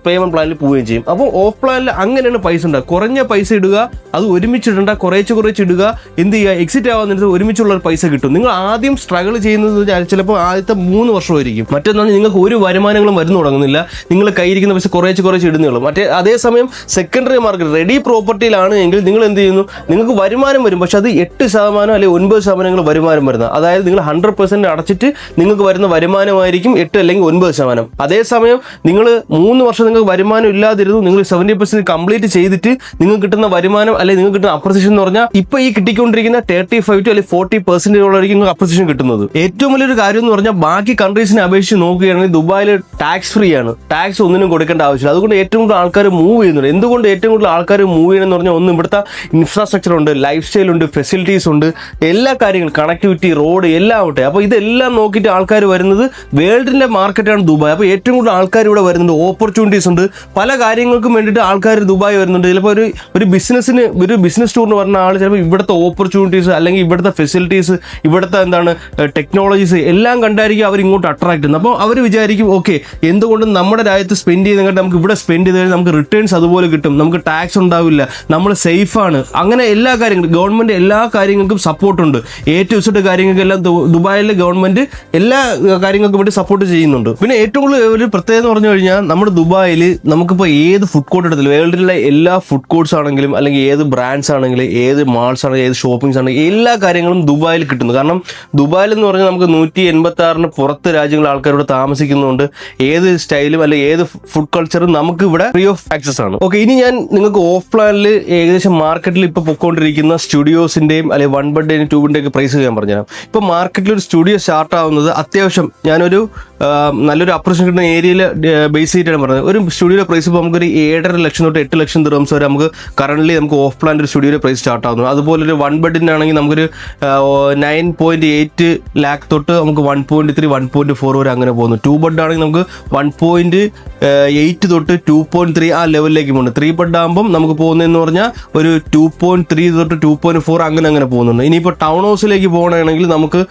പേയ്മെന്റ് പ്ലാനിൽ പോവുകയും ചെയ്യും. അപ്പോൾ ഓഫ് പ്ലാനിൽ അങ്ങനെയാണ് പൈസ ഉണ്ടാകുക. കുറഞ്ഞ പൈസ ഇടുക, അത് ഒരുമിച്ചിടണ്ട, കുറച്ച് ഇടുക. എന്ത് ചെയ്യുക, എക്സിറ്റ് ആവുന്നതിന് ഒരുമിച്ചുള്ള പൈസ കിട്ടും. നിങ്ങൾ ആദ്യം സ്ട്രഗിൾ ചെയ്യുന്നത് ചിലപ്പോൾ ആദ്യത്തെ 3 വർഷമായിരിക്കും. മറ്റൊന്നാണ് നിങ്ങൾക്ക് ഒരു വരുമാനങ്ങളും വരുന്നു തുടങ്ങുന്നില്ല, നിങ്ങൾ കയ്യിരിക്കുന്ന പൈസ കുറച്ച് ഇടുന്നുള്ളൂ. മറ്റേ അതേസമയം സെക്കൻഡറി മാർക്കറ്റ് റെഡി പ്രോപ്പർട്ടിയിലാണ് എങ്കിൽ നിങ്ങൾ എന്ത് ചെയ്യുന്നു, നിങ്ങൾക്ക് വരുമാനം വരും, പക്ഷെ അത് 8% അല്ലെങ്കിൽ 9% വരുമാനം വരുന്നത്. അതായത് നിങ്ങൾ 100% അടച്ചിട്ട് നിങ്ങൾക്ക് വരുന്ന വരുമാനമായിരിക്കും 8 അല്ലെങ്കിൽ 9%. അതേസമയം നിങ്ങൾ 3 വർഷം നിങ്ങൾക്ക് വരുമാനം ഇല്ലാതിരുന്നു, നിങ്ങൾ 70% കംപ്ലീറ്റ് ചെയ്തിട്ട് നിങ്ങൾക്ക് കിട്ടുന്ന വരുമാനം അല്ലെങ്കിൽ നിങ്ങൾക്ക് കിട്ടുന്ന അപ്രിസിയേഷൻ എന്ന് പറഞ്ഞാൽ ഇപ്പൊ ഈ കിട്ടിക്കൊണ്ടിരിക്കുന്ന 35 അല്ലെങ്കിൽ 40% നിങ്ങൾക്ക് അപ്രിസിയേഷൻ കിട്ടുന്നത്. ഏറ്റവും വലിയൊരു കാര്യം എന്ന് പറഞ്ഞാൽ ബാക്കി കൺട്രീസിനെ അപേക്ഷിച്ച് നോക്കുകയാണെങ്കിൽ ദുബായിൽ ടാക്സ് ഫ്രീ ആണ്, ടാക്സ് ഒന്നിനും കൊടുക്കേണ്ട ആവശ്യമില്ല. അതുകൊണ്ട് ഏറ്റവും കൂടുതൽ ആൾക്കാർ മൂവ് ചെയ്യുന്നുണ്ട്. എന്തുകൊണ്ട് ഏറ്റവും കൂടുതൽ ആൾക്കാർ മൂവ് ചെയ്യണമെന്ന് പറഞ്ഞാൽ ഒന്ന് ഇവിടുത്തെ ഇൻഫ്രാസ്ട്രക്ചർ ഉണ്ട്, ലൈഫ് സ്റ്റൈൽ ഉണ്ട്, ഫെസിലിറ്റീസ് ഉണ്ട്, എല്ലാ കാര്യങ്ങളും, കണക്ടിവിറ്റി, റോഡ് എല്ലാം ആവട്ടെ. അപ്പോൾ ഇതെല്ലാം നോക്കിയിട്ട് ആൾക്കാർ വരുന്നത്. വേൾഡിന്റെ മാർക്കറ്റാണ് ദുബായ്. അപ്പോൾ ഏറ്റവും കൂടുതൽ ആൾക്കാർ ഇവിടെ വരുന്നുണ്ട്, ഓപ്പർച്യൂണിറ്റീസ് ഉണ്ട്, പല കാര്യങ്ങൾക്കും വേണ്ടിയിട്ട് ആൾക്കാർ ദുബായ് വരുന്നുണ്ട്. ചിലപ്പോൾ ഒരു ബിസിനസ് ടൂറിന് പറഞ്ഞ ആൾ ചിലപ്പോൾ ഇവിടുത്തെ ഓപ്പർച്യൂണിറ്റീസ് അല്ലെങ്കിൽ ഇവിടുത്തെ ഫെസിലിറ്റീസ്, ഇവിടുത്തെ ടെക്നോളജീസ് എല്ലാം കണ്ടായിരിക്കും അവർ ഇങ്ങോട്ട് അട്രാക്ട് ചെയ്യുന്നത്. അപ്പോൾ അവർ വിചാരിക്കും ഓക്കെ, എന്തുകൊണ്ടും നമ്മുടെ രാജ്യത്ത് സ്പെൻഡ് ചെയ്യുന്ന നമുക്ക് ഇവിടെ സ്പെൻഡ് ചെയ്ത് കഴിഞ്ഞാൽ നമുക്ക് റിട്ടേൺസ് അതുപോലെ കിട്ടും, നമുക്ക് ടാക്സ് ഉണ്ടാവില്ല, നമ്മൾ സേഫാണ്. അങ്ങനെ എല്ലാ കാര്യങ്ങളും ഗവൺമെന്റ് എല്ലാ കാര്യങ്ങൾക്കും സപ്പോർട്ടുണ്ട്. A to Z കാര്യങ്ങൾക്കെല്ലാം ദുബായിലെ ഗവൺമെന്റ് എല്ലാ കാര്യങ്ങൾക്കും വേണ്ടി സപ്പോർട്ട് ചെയ്യുന്നുണ്ട്. പിന്നെ ഏറ്റവും കൂടുതൽ ഒരു പ്രത്യേകത എന്ന് പറഞ്ഞു കഴിഞ്ഞാൽ നമ്മുടെ ദുബായിൽ നമുക്കിപ്പോൾ ഏത് ഫുഡ് കോർട്ട് എടുത്തില്ല, വേൾഡിലെ എല്ലാ ഫുഡ് കോർട്ട്സ് ആണെങ്കിലും അല്ലെങ്കിൽ ഏത് ബ്രാൻഡ്സ് ആണെങ്കിലും ഏത് മാൾസ് ആണെങ്കിലും ഏത് ഷോപ്പിംഗ്സ് ആണെങ്കിലും എല്ലാ കാര്യങ്ങളും ദുബായിൽ കിട്ടുന്നു. കാരണം ദുബായിൽ എന്ന് പറഞ്ഞാൽ നമുക്ക് 186 പുറത്ത് രാജ്യങ്ങളിൽ ആൾക്കാർ ഇവിടെ താമസിക്കുന്നുണ്ട്. ഏത് സ്റ്റൈലും അല്ലെങ്കിൽ ഏത് ഫുഡ് കൾച്ചറും നമുക്ക് ഇവിടെ ഫ്രീ ഓഫ് ആക്സസ് ആണ്. ഓക്കെ, ഇനി ഞാൻ നിങ്ങൾക്ക് ഓഫ് പ്ലാനിൽ ഏകദേശം മാർക്കറ്റിൽ ഇപ്പോൾ പൊയ്ക്കൊണ്ടിരിക്കുന്ന സ്റ്റുഡിയോസിന്റെയും അല്ലെങ്കിൽ 1 ബെഡിന്റെയും 2 ബെഡിന്റെയും പ്രൈസ് ഞാൻ പറഞ്ഞുതരാം. ഇപ്പോൾ മാർക്കറ്റിൽ ഒരു സ്റ്റുഡിയോ സ്റ്റാർട്ട് ആവുന്നത് അത്യാവശ്യം ഞാനൊരു നല്ലൊരു അപ്രിസിയേഷൻ കിട്ടുന്ന ഏരിയയിൽ ബേസ് ചെയ്തിട്ടാണ് പറഞ്ഞത്. ഒരു സ്റ്റുഡിയോയുടെ പ്രൈസ് ഇപ്പോൾ നമുക്കൊരു 7.5 ലക്ഷം തൊട്ട് 8 ലക്ഷം ദിർഹംസ് വരെ നമുക്ക് കറന്റ് നമുക്ക് ഓഫ് പ്ലാൻ ഒരു സ്റ്റുഡിയോയുടെ പ്രൈസ് സ്റ്റാർട്ട് ആവുന്നു. അതുപോലെ ഒരു 1 ബെഡിൻ്റെ ആണെങ്കിൽ നമുക്കൊരു 9.8 ലാക്ക് തൊട്ട് നമുക്ക് 1.3 1.4 വരെ അങ്ങനെ പോകുന്നു. 2 ബെഡ് ആണെങ്കിൽ നമുക്ക് 1.8 തൊട്ട് 2.3 ആ ലെവലിലേക്ക് പോകുന്നു. 3 ബെഡ് ആകുമ്പം നമുക്ക് പോകുന്നതെന്ന് പറഞ്ഞാൽ ഒരു 2.3 തൊട്ട് 2.4 അങ്ങനെ പോകുന്നുണ്ട്. ഇനിയിപ്പോൾ ടൗൺ ഹൗസിലേക്ക് പോകണമെങ്കിൽ നമുക്ക്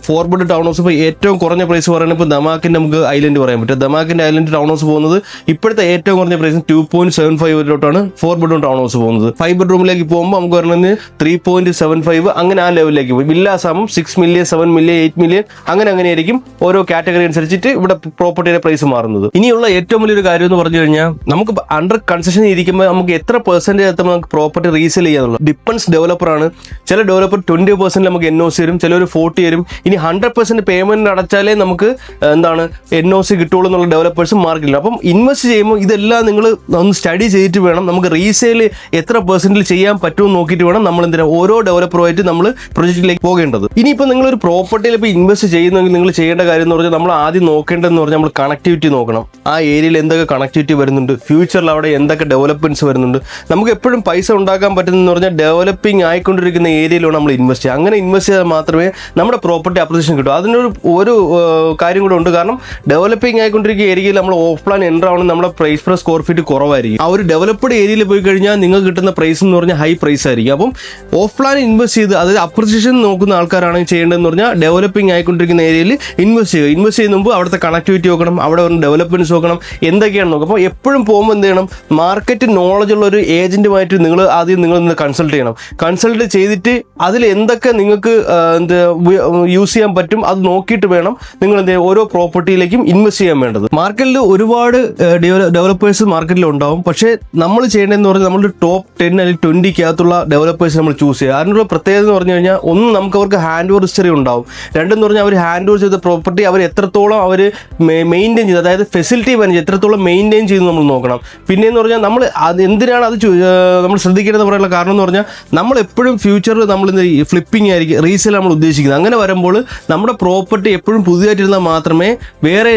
4 ബെഡ് ടൗൺ ഹൗസ് ഇപ്പോൾ ഏറ്റവും കുറഞ്ഞ പ്രൈസ് പറയുന്നത് ഇപ്പോൾ ദമാക്കിൻ്റെ നമുക്ക് ഐലൻഡ് പറയാൻ പറ്റും. ദമാക്കിൻ്റെ ഐലൻഡ് ടൗൺ ഹൗസ് പോകുന്നത് ഇപ്പോഴത്തെ ഏറ്റവും കുറഞ്ഞ പ്രൈസ് 2.75 തൊട്ടാണ് 4 ബെഡ്റൂം ടൗൺ ഹൗസ് പോകുന്നത്. 5 ബെഡ്റൂമിലേക്ക് പോകുമ്പോൾ നമുക്ക് പറയുന്നത് 3.75 അങ്ങനെ ആ ലെവലിലേക്ക് പോകും. വില്ലാസ് ആകുമ്പോൾ 6 മില്യൺ 7 മില്യൺ 8 മില്യൺ അങ്ങനെ ആയിരിക്കും ഓരോ കാറ്റഗറി അനുസരിച്ചിട്ട് ഇവിടെ പ്രോപ്പർട്ടിയുടെ പ്രൈസ് മാറുന്നത്. ഇനിയുള്ള ഏറ്റവും വലിയൊരു കാര്യം എന്ന് പറഞ്ഞു കഴിഞ്ഞാൽ നമുക്ക് അണ്ടർ കൺസ്ട്രക്ഷൻ ഇരിക്കുമ്പോൾ നമുക്ക് എത്ര പെർസെൻറ്റേജ് എത്തുമ്പോൾ നമുക്ക് പ്രോപ്പർട്ടി റീസെയിൽ ചെയ്യാന്നുള്ളത് ഡിപ്പെൻസ് ഡെവലപ്പറാണ്. ചില ഡെവലപ്പർ 20% നമുക്ക് NOC തരും, ചിലർ 40 തരും. ഇനി 100% പേയ്മെന്റ് അടച്ചാലേ നമുക്ക് NOC കിട്ടുള്ളൂ എന്നുള്ള ഡെവലപ്പേഴ്സും മാർക്കറ്റില്ല. അപ്പം ഇൻവെസ്റ്റ് ചെയ്യുമ്പോൾ ഇതെല്ലാം നിങ്ങൾ ഒന്ന് സ്റ്റഡി ചെയ്തിട്ട് വേണം നമുക്ക് റീസെയിൽ എത്ര പെർസെന്റിൽ ചെയ്യാൻ പറ്റുമെന്ന് നോക്കിയിട്ട് വേണം നമ്മൾ ഓരോ ഡെവലപ്പറുമായിട്ട് നമ്മൾ പ്രൊജക്റ്റിലേക്ക് പോകേണ്ടത്. ഇനിയിപ്പോൾ നിങ്ങളൊരു പ്രോപ്പർട്ടിയിൽ ഇപ്പോൾ ഇൻവെസ്റ്റ് ചെയ്യുന്നെങ്കിൽ നിങ്ങൾ ചെയ്യേണ്ട കാര്യം എന്ന് പറഞ്ഞാൽ നമ്മൾ ആദ്യം നോക്കേണ്ടതെന്ന് പറഞ്ഞാൽ നമ്മൾ കണക്ടിവിറ്റി നോക്കണം. ആ ഏരിയയിൽ എന്തൊക്കെ കണക്ടിവിറ്റി വരുന്നുണ്ട്, ഫ്യൂച്ചറിൽ അവിടെ എന്തൊക്കെ ഡെവലപ്മെന്റ്സ് വരുന്നുണ്ട്. നമുക്ക് എപ്പോഴും പൈസ ഉണ്ടാക്കാൻ പറ്റുന്നതെന്ന് പറഞ്ഞാൽ ഡെവലപ്പിംഗ് ആയിക്കൊണ്ടിരിക്കുന്ന ഏരിയയിലാണ് നമ്മൾ ഇൻവെസ്റ്റ് ചെയ്യുക. അങ്ങനെ ഇൻവെസ്റ്റ് ചെയ്താൽ മാത്രമേ നമ്മുടെ പ്രോപ്പർട്ടി അപ്രിസിയേഷൻ കിട്ടൂ. അതിനൊരു കാര്യം കൂടെ ഉണ്ട്. കാരണം ഡെവലപ്പിംഗ് ആയിക്കൊണ്ടിരിക്കുന്ന ഏരിയയിൽ നമ്മൾ ഓഫ് പ്ലാൻ എൻ്റർ ആവണം, നമ്മുടെ പ്രൈസ് പെർ സ്ക്വയർ ഫീറ്റ് കുറവായിരിക്കും. ആ ഒരു ഡെവലപ്ഡ് ഏരിയയിൽ പോയി കഴിഞ്ഞാൽ നിങ്ങൾക്ക് കിട്ടുന്ന പ്രൈസ് എന്ന് പറഞ്ഞാൽ ഹൈ പ്രൈസ് ആയിരിക്കും. അപ്പം ഓഫ് പ്ലാൻ ഇൻവെസ്റ്റ് ചെയ്ത് അതായത് അപ്രിസിയേഷൻ നോക്കുന്ന ആൾക്കാരാണ് ചെയ്യേണ്ടതെന്ന് പറഞ്ഞാൽ ഡെവലപ്പിംഗ് ആയിക്കൊണ്ടിരിക്കുന്ന ഏരിയയിൽ ഇൻവെസ്റ്റ് ചെയ്യുക. ഇൻവെസ്റ്റ് ചെയ്യുന്ന മുമ്പ് അവിടുത്തെ കണക്ടിവിറ്റി നോക്കണം, അവിടെ ഒരു ഡെവലപ്മെന്റ്സ് നോക്കണം, എന്തൊക്കെയാണ് നോക്കുക. അപ്പോൾ എപ്പോഴും പോകുമ്പോൾ എന്ത് ചെയ്യണം, മാർക്കറ്റ് നോളജ് ഉള്ള ഒരു ഏജന്റുമായിട്ട് നിങ്ങൾ ആദ്യം കൺസൾട്ട് ചെയ്യണം. കൺസൾട്ട് ചെയ്തിട്ട് അതിൽ എന്തൊക്കെ നിങ്ങൾക്ക് യൂസ് ചെയ്യാൻ പറ്റും, അത് നോക്കിയിട്ട് വേണം നിങ്ങൾ ഓരോ പ്രോപ്പർട്ടിയിലേക്കും ഇൻവെസ്റ്റ് ചെയ്യാൻ വേണ്ടത്. മാർക്കറ്റിൽ ഒരുപാട് ഡെവലപ്പേഴ്സ് മാർക്കറ്റിൽ ഉണ്ടാവും. പക്ഷേ നമ്മൾ ചെയ്യേണ്ടതെന്ന് പറഞ്ഞാൽ നമ്മൾ ടോപ്പ് 10 അല്ലെങ്കിൽ 20 ഡെവലപ്പേഴ്സ് നമ്മൾ ചൂസ് ചെയ്യുക. അതിനുള്ള പ്രത്യേകത എന്ന് പറഞ്ഞു കഴിഞ്ഞാൽ ഒന്ന്, നമുക്ക് അവർക്ക് ഹാൻഡ് ഓവർ ഹിസ്റ്ററി ഉണ്ടാവും. രണ്ടെന്ന് പറഞ്ഞാൽ അവർ ഹാൻഡ് ഓവർ ചെയ്ത പ്രോപ്പർട്ടി അവർ എത്രത്തോളം അവർ മെയിൻറ്റെയിൻ ചെയ്ത്, അതായത് ഫെസിലിറ്റി മാനേജ് എത്രത്തോളം മെയിൻറ്റെയിൻ ചെയ്ത് നമ്മൾ നോക്കണം. പിന്നെയെന്ന് പറഞ്ഞാൽ നമ്മൾ എന്തിനാണ് നമ്മൾ ശ്രദ്ധിക്കേണ്ടത് പറയാനുള്ള കാരണം എന്ന് പറഞ്ഞാൽ നമ്മൾ എപ്പോഴും ഫ്യൂച്ചറിൽ നമ്മൾ ഫ്ലിപ്പിംഗ് ആയിരിക്കും, റീസെയിൽ നമ്മൾ ഉദ്ദേശിക്കുന്നത്. അങ്ങനെ വരുമ്പോൾ നമ്മുടെ പ്രോപ്പർട്ടി എപ്പോഴും പുതിയതായിട്ടിരുന്നാൽ മാത്രമേ വേറെ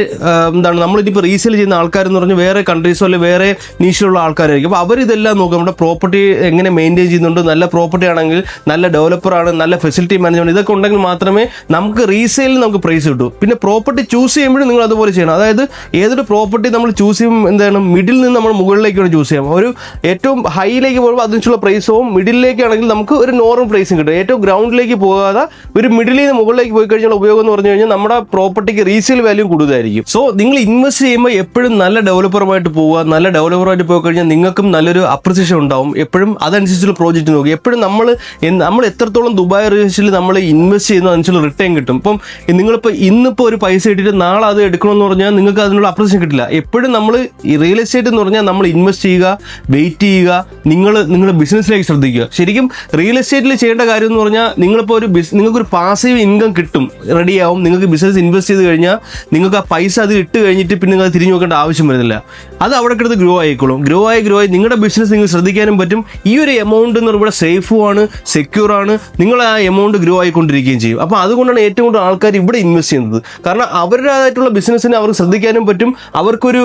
നമ്മളിപ്പോൾ റീസെയിൽ ചെയ്യുന്ന ആൾക്കാരെന്ന് പറഞ്ഞാൽ വേറെ കൺട്രീസോ അല്ലെങ്കിൽ വേറെ നീഷിലുള്ള ആൾക്കാരായിരിക്കും. അപ്പോൾ അവരിതെല്ലാം നോക്കും, നമ്മുടെ പ്രോപ്പർട്ടി എങ്ങനെ മെയിൻറ്റെയിൻ ചെയ്യുന്നുണ്ട്, നല്ല പ്രോപ്പർട്ടി ആണെങ്കിൽ, നല്ല ഡെവലപ്പറാണ്, നല്ല ഫെസിലിറ്റി മാനേജ്മെൻറ്റ്, ഇതൊക്കെ ഉണ്ടെങ്കിൽ മാത്രമേ നമുക്ക് റീസെയിലിൽ നമുക്ക് പ്രൈസ് കിട്ടൂ. പിന്നെ പ്രോപ്പർട്ടി ചൂസ് ചെയ്യുമ്പോഴും നിങ്ങൾ അതുപോലെ ചെയ്യണം. അതായത് ഏതൊരു പ്രോപ്പർട്ടി നമ്മൾ ചൂസ് ചെയ്യുമ്പോൾ മിഡിൽ നിന്ന് നമ്മൾ മുകളിലേക്കാണ് ചൂസ് ചെയ്യാം. ഒരു ഏറ്റവും ഹൈയിലേക്ക് പോകുമ്പോൾ അതിനുള്ള പ്രൈസവും, മിഡിലേക്കാണെങ്കിൽ നമുക്ക് ഒരു നോർമൽ പ്രൈസും കിട്ടും. ഏറ്റവും ഗ്രൗണ്ടിലേക്ക് പോകാതെ ഒരു മിഡിലിൽ നിന്ന് മുകളിലേക്ക് പോയി കഴിഞ്ഞാൽ ഉപയോഗം എന്ന് പറഞ്ഞു കഴിഞ്ഞാൽ നമ്മുടെ പ്രോപ്പർട്ടിക്ക് റീസെയിൽ വാല്യൂ കൂടുതലായിരിക്കും. സോ നിങ്ങൾ ഇൻവെസ്റ്റ് ചെയ്യുമ്പോൾ എപ്പോഴും നല്ല ഡെവലപ്പറുമായിട്ട് പോവുക. നല്ല ഡെവലപ്പറുമായിട്ട് പോയി കഴിഞ്ഞാൽ നിങ്ങൾക്കും നല്ലൊരു അപ്രിസിയേഷൻ ഉണ്ടാവും. എപ്പോഴും അതനുസരിച്ചുള്ള പ്രോജക്റ്റ് നോക്കി. എപ്പോഴും നമ്മൾ എത്രത്തോളം ദുബായ് റിയൽ എസ്റ്റേറ്റിൽ നമ്മൾ ഇൻവെസ്റ്റ് ചെയ്യുന്ന അനുസരിച്ചുള്ള റിട്ടേൺ കിട്ടും. ഇപ്പം നിങ്ങളിപ്പോൾ ഇന്നിപ്പോൾ ഒരു പൈസ ഇട്ടിട്ട് നാളെ അത് എടുക്കണമെന്ന് പറഞ്ഞാൽ നിങ്ങൾക്ക് അതിനുള്ള അപ്രിസിയേഷൻ കിട്ടില്ല. എപ്പോഴും നമ്മൾ ഈ റിയൽ എസ്റ്റേറ്റ് എന്ന് പറഞ്ഞാൽ നമ്മൾ ഇൻവെസ്റ്റ് ചെയ്യുക, വെയിറ്റ് ചെയ്യുക, നിങ്ങളുടെ ബിസിനസ്സിലേക്ക് ശ്രദ്ധിക്കുക. ശരിക്കും റിയൽ എസ്റ്റേറ്റിൽ ചെയ്യേണ്ട കാര്യം എന്ന് പറഞ്ഞാൽ നിങ്ങളിപ്പോൾ നിങ്ങൾക്കൊരു പാസീവ് ഇൻകം കിട്ടും, റെഡിയാവും. നിങ്ങൾക്ക് ബിസിനസ് ഇൻവെസ്റ്റ് ചെയ്ത് കഴിഞ്ഞാൽ നിങ്ങൾക്ക് ആ പൈസ അത് ഇട്ട് കഴിഞ്ഞിട്ട് പിന്നെ നിങ്ങൾ തിരിഞ്ഞു നോക്കേണ്ട ആവശ്യം വരുന്നില്ല. അത് അവിടെ കിടന്ന് ഗ്രോ ആയിക്കോളും. ഗ്രോ ആയി നിങ്ങളുടെ ബിസിനസ് നിങ്ങൾ ശ്രദ്ധിക്കാനും പറ്റും. ഈ ഒരു എമൗണ്ട് എന്ന് പറയുമ്പോൾ സേഫും ആണ്, സെക്യൂർ ആണ്. നിങ്ങൾ ആ എമൗണ്ട് ഗ്രോ ആയിക്കൊണ്ടിരിക്കുകയും ചെയ്യും. അപ്പോൾ അതുകൊണ്ടാണ് ഏറ്റവും കൂടുതൽ ആൾക്കാർ ഇവിടെ ഇൻവെസ്റ്റ് ചെയ്യുന്നത്. കാരണം അവരുടേതായിട്ടുള്ള ബിസിനസ്സിനെ അവർക്ക് ശ്രദ്ധിക്കാനും പറ്റും. അവർക്കൊരു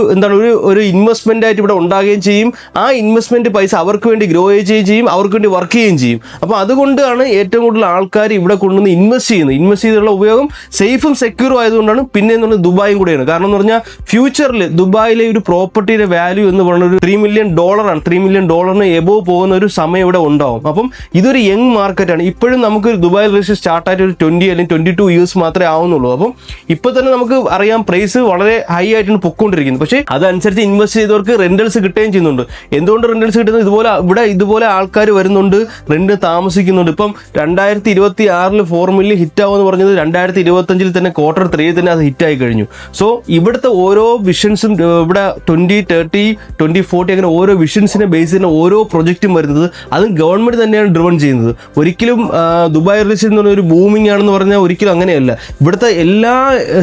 ഒരു ഇൻവെസ്റ്റ്മെന്റ് ആയിട്ട് ഇവിടെ ഉണ്ടാകുകയും ചെയ്യും. ആ ഇൻവെസ്റ്റ്മെന്റ് പൈസ അവർക്ക് വേണ്ടി ഗ്രോ ചെയ്യുകയും ചെയ്യും, അവർക്ക് വേണ്ടി വർക്ക് ചെയ്യുകയും ചെയ്യും. അപ്പോൾ അതുകൊണ്ടാണ് ഏറ്റവും കൂടുതൽ ആൾക്കാർ ഇവിടെ കൊണ്ടുവന്ന് ഇൻവെസ്റ്റ് ചെയ്യുന്നത്. ഇൻവെസ്റ്റ് ചെയ്തുള്ള ഉപയോഗം സേഫും സെക്യൂറും ആയതുകൊണ്ടാണ്. പിന്നെ എന്ന് പറഞ്ഞാൽ ദുബായും കൂടെയാണ്. കാരണം എന്ന് പറഞ്ഞാൽ ഫ്യൂച്ചറിൽ ദുബായിലെ ഒരു പ്രോപ്പർട്ടിയുടെ വാല്യൂ എന്ന് പറയുന്നത് ഒരു $3 million ആണ്. $3 million എബോവ് പോകുന്ന ഒരു സമയം ഇവിടെ ഉണ്ടാവും. അപ്പം ഇതൊരു യങ് മാർക്കറ്റാണ്. ഇപ്പോഴും നമുക്ക് ദുബായ് റിലേഷൻ സ്റ്റാർട്ടായിട്ട് ഒരു 20 അല്ലെങ്കിൽ 22 ഇയേഴ്സ് മാത്രമേ ആവുന്നുള്ളൂ. അപ്പം ഇപ്പോൾ തന്നെ നമുക്ക് അറിയാം പ്രൈസ് വളരെ ഹൈ ആയിട്ടാണ് പൊയ്ക്കൊണ്ടിരിക്കുന്നത്. പക്ഷേ അതനുസരിച്ച് ഇൻവെസ്റ്റ് ചെയ്തവർക്ക് റെന്റൽസ് കിട്ടുകയും ചെയ്യുന്നുണ്ട്. എന്തുകൊണ്ട് റെന്റൽസ് കിട്ടുന്നത്? ഇതുപോലെ ആൾക്കാർ വരുന്നുണ്ട്, റെന്റ് താമസിക്കുന്നുണ്ട്. ഇപ്പം 2026 4 million ഹിറ്റാവെന്ന് പറഞ്ഞത് 2025 തന്നെ Q3 തന്നെ അത് ഹിറ്റായി കഴിഞ്ഞു. സോ ഇവിടുത്തെ ഓരോ വിഷൻസും ഇവിടെ 2030 2040 അങ്ങനെ ഓരോ വിഷൻസിനെ ബേസ് ചെയ്യുന്ന ഓരോ പ്രൊജക്റ്റും വരുന്നത് അതും ഗവൺമെന്റ് തന്നെയാണ് ഡ്രിവൺ ചെയ്യുന്നത്. ഒരിക്കലും ദുബായ് റിയൽ എസ്റ്റേറ്റ് എന്ന് പറഞ്ഞ ഒരു ബൂമിംഗ് ആണെന്ന് പറഞ്ഞാൽ ഒരിക്കലും അങ്ങനെയല്ല. ഇവിടുത്തെ എല്ലാ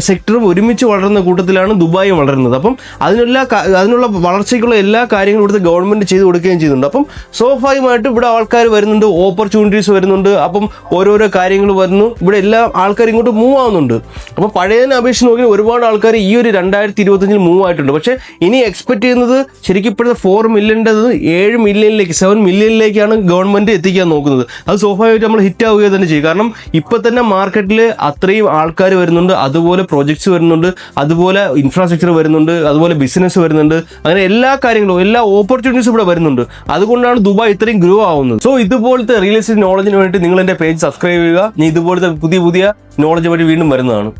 സെക്ടറും ഒരുമിച്ച് വളരുന്ന കൂട്ടത്തിലാണ് ദുബായ് വളരുന്നത്. അപ്പം അതിനുള്ള വളർച്ചയ്ക്കുള്ള എല്ലാ കാര്യങ്ങളും ഇവിടുത്തെ ഗവൺമെന്റ് ചെയ്ത് കൊടുക്കുകയും ചെയ്യുന്നുണ്ട്. അപ്പം സ്വാഭാവികമായിട്ട് ഇവിടെ ആൾക്കാർ വരുന്നുണ്ട്, ഓപ്പർച്യൂണിറ്റീസ് വരുന്നുണ്ട്. അപ്പം ഓരോരോ കാര്യങ്ങൾ വരുന്നു, ഇവിടെ എല്ലാ ആൾക്കാരും ഇങ്ങോട്ട് മൂവ് ആവുന്നുണ്ട്. അപ്പം പഴയതിനെ അപേക്ഷിച്ച് നോക്കി ഒരുപാട് ആൾക്കാർ ഈ ഒരു 2025 മൂവ് ആയിട്ടുണ്ട്. പക്ഷേ ഇനി എക്സ്പെക്ട് ചെയ്യുന്നത് ശരിക്കും ഇപ്പോഴത്തെ 4 million-ൻ്റെത് 7 million-ലേക്ക് 7 million-ലേക്കാണ് ഗവൺമെന്റ് എത്തിക്കാൻ നോക്കുന്നത്. അത് സ്വാഭാവികമായിട്ട് നമ്മൾ ഹിറ്റ് ആവുക തന്നെ ചെയ്യും. കാരണം ഇപ്പൊ തന്നെ മാർക്കറ്റിൽ അത്രയും ആൾക്കാർ വരുന്നുണ്ട്, അതുപോലെ പ്രൊജക്ട്സ് വരുന്നുണ്ട്, അതുപോലെ ഇൻഫ്രാസ്ട്രക്ചർ വരുന്നുണ്ട്, അതുപോലെ ബിസിനസ് വരുന്നുണ്ട്. അങ്ങനെ എല്ലാ കാര്യങ്ങളും, എല്ലാ ഓപ്പർച്യൂണിറ്റീസും ഇവിടെ വരുന്നുണ്ട്. അതുകൊണ്ടാണ് ദുബായ് ഇത്രയും ഗ്രോ ആവുന്നത്. സോ ഇതുപോലത്തെ റിയൽ എസ്റ്റേറ്റ് നോളജിന് വേണ്ടി നിങ്ങൾ എൻ്റെ പേജ് സബ്സ്ക്രൈബ് ചെയ്യുക. ഇതുപോലത്തെ പുതിയ നോളജ് വഴി വീണ്ടും വരുന്നതാണ്.